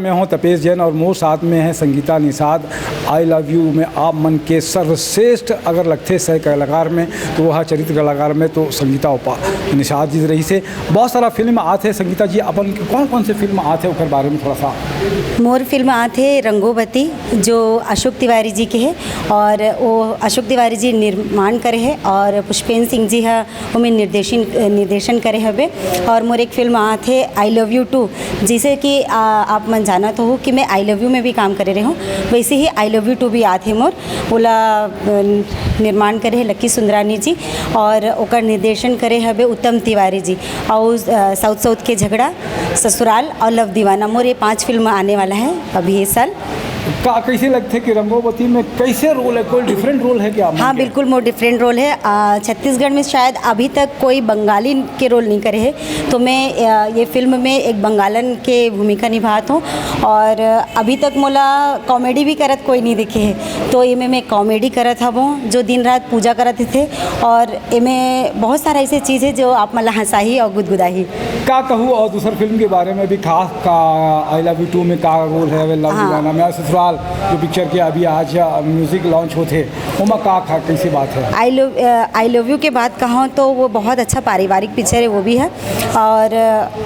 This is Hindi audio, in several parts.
मैं हूं तपेश जैन और मोर साथ में है Sangeeta Nishad. I love you में आप मन के सर्वश्रेष्ठ अगर लगते सह कलाकार में तो वह चरित्र कलाकार में तो संगीता निषाद जी रही से। बहुत सारा फिल्म आते संगीता जी, अपन कौन कौन से फिल्म आते ओकर बारे में थोड़ा सा। मोर फिल्म आते रंगोवती जो अशोक तिवारी जी के है और वो अशोक तिवारी जी निर्माण करे है और पुष्पेंद्र सिंह जी है उमें निर्देशन करे हवे। और मोर एक फिल्म आते आई लव यू टू, जिसे कि आप मन जाना तो हो कि मैं आई लव यू में भी काम करे रहे हूँ, वैसे ही आई लव यू टू भी आते मोर ओला निर्माण करे है लक्की सुंदरानी जी और ओकर निर्देशन करे हवे उत्तम तिवारी जी। और साउथ के झगड़ा, ससुराल और लव दीवाना, मोर ये 5 फिल्म आने वाला है अभी इस साल। का कैसे लगते कि रंगोवती में कैसे रोल है, कोई डिफरेंट रोल है क्या? हाँ बिल्कुल, मोर डिफरेंट रोल है। छत्तीसगढ़ में शायद अभी तक कोई बंगाली के रोल नहीं करे है, तो मैं ये फिल्म में एक बंगालन के भूमिका निभात हूँ। और अभी तक मोला कॉमेडी भी करत कोई नहीं दिखे है, तो ये मैं कॉमेडी करत हूँ जो दिन रात पूजा करत थे। और इमें बहुत सारा ऐसे चीज़ है जो आप मला हंसाही और गुदगुदाही का कहूँ। और दूसर फिल्म के बारे में भी खास का आई लव यू टू में का रोल है लव दीवाना में, ससुराल जो पिक्चर के अभी आज म्यूजिक लॉन्च होते उमा का कैसी बात है। आई लव यू के बाद कहूँ तो वो बहुत अच्छा पारिवारिक पिक्चर है, वो भी है। और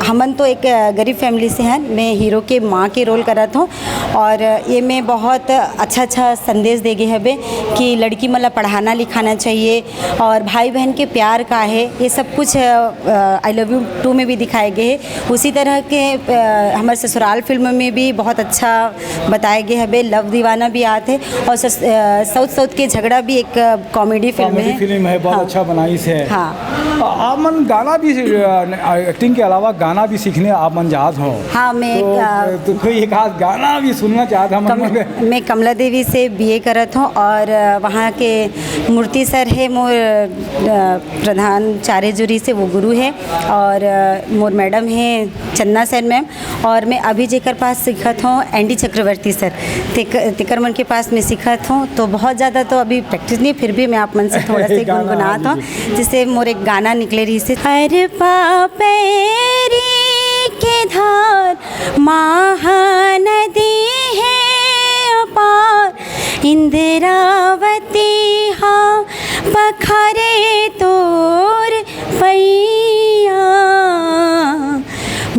हमन तो एक गरीब फैमिली से हैं, मैं हीरो के माँ के रोल करत हूँ और ये में बहुत अच्छा संदेश दे गए हवे कि लड़की मतलब पढ़ाना लिखाना चाहिए और भाई बहन के प्यार का है, ये सब कुछ आई लव यू टू में भी दिखाए गए हैं। उसी तरह के हमारे ससुराल फिल्म में भी बहुत अच्छा बताए गए हवे, लव दीवाना भी आते और साउथ के झगड़ा भी एक कॉमेडी फिल्म है, बहुत अच्छा बनाई से। हाँ आप मन गाना भी एक्टिंग के अलावा गाना भी सीखने आप मन चाहत हो? हाँ मैं तो कोई एक आध गाना भी सुनना चाहत हम। मैं कमला देवी से बीए करत हूँ और वहाँ के मूर्ति सर है मोर प्रधान चारे जुरी से, वो गुरु है। और मोर मैडम है चन्ना सेन मैम। और मैं अभी जेकर पास सीखत हूँ एंडी चक्रवर्ती सर, तिकरमन के पास मैं सीखत हूँ। तो बहुत ज़्यादा तो अभी प्रैक्टिस नहीं, फिर भी मैं आप मन से थोड़ा सा गुनगुनात हूँ, जिससे मोर एक गाना निकले रही से। हर पापेरी के धार महानदी है अपार, इंद्रावती हाँ पखरे तोर पैया,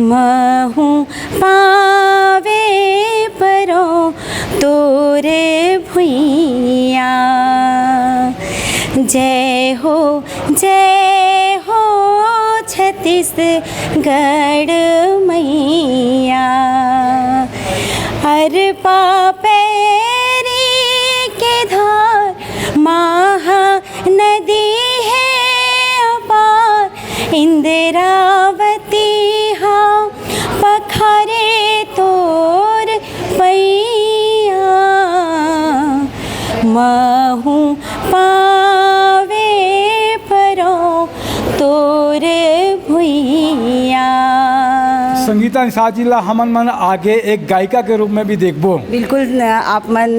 महू पावे परो तोरे भुइया। जय हो छत्तीसगढ़ मैया। हर पापेरी के धार महानदी है अपार, इंद्रावती हाँ पखरे तोर पैया, महू पावे परो तोरे भुइया। संगीता निषाद जी ला हमन मन आगे एक गायिका के रूप में भी देखबो। बिल्कुल, आप मन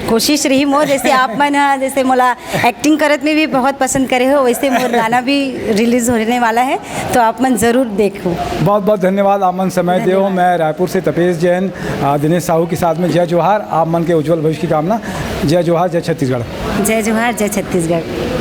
कोशिश रही मोर, जैसे आप मन जैसे मोला एक्टिंग करत में भी बहुत पसंद करे हो, वैसे मोर गाना भी रिलीज होने वाला है, तो आप मन ज़रूर देखो। बहुत बहुत धन्यवाद आप मन समय दे। मैं रायपुर से तपेश जैन, दिनेश साहू के साथ में जय जोहार। आप मन के उज्जवल भविष्य की कामना। जय जोहार, जय छत्तीसगढ़। जय जोहार, जय छत्तीसगढ़।